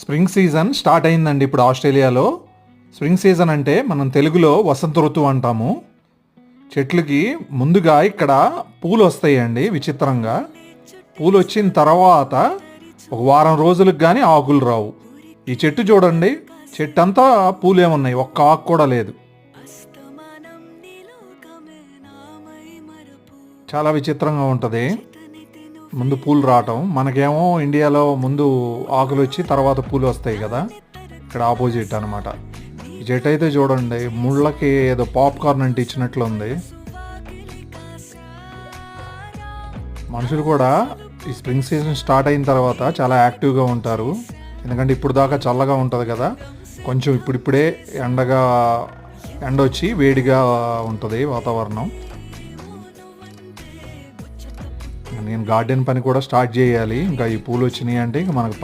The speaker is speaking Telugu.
స్ప్రింగ్ సీజన్ స్టార్ట్ అయిందండి ఇప్పుడు ఆస్ట్రేలియాలో. స్ప్రింగ్ సీజన్ అంటే మనం తెలుగులో వసంత ఋతువు అంటాము. చెట్లకి ముందుగా ఇక్కడ పూలు వస్తాయండి. విచిత్రంగా పూలు వచ్చిన తర్వాత ఒక వారం రోజులకు కానీ ఆకులు రావు. ఈ చెట్టు చూడండి, చెట్టు అంతా పూలే ఉన్నాయి, ఒక్క ఆకు కూడా లేదు. చాలా విచిత్రంగా ఉంటుంది ముందు పూలు రావటం. మనకేమో ఇండియాలో ముందు ఆకులు వచ్చి తర్వాత పూలు వస్తాయి కదా, ఇక్కడ ఆపోజిట్ అనమాట. ఈ చెట్టు అయితే చూడండి, ముళ్ళకి ఏదో పాప్కార్న్ అంటే ఇచ్చినట్లు ఉంది. మనుషులు కూడా ఈ స్ప్రింగ్ సీజన్ స్టార్ట్ అయిన తర్వాత చాలా యాక్టివ్గా ఉంటారు. ఎందుకంటే ఇప్పుడు దాకా చల్లగా ఉంటుంది కదా, కొంచెం ఇప్పుడిప్పుడే ఎండ వచ్చి వేడిగా ఉంటుంది వాతావరణం. నేను గార్డెన్ పని కూడా స్టార్ట్ చేయాలి. ఇంకా ఈ పూలు వచ్చినాయి అంటే ఇంకా మనకు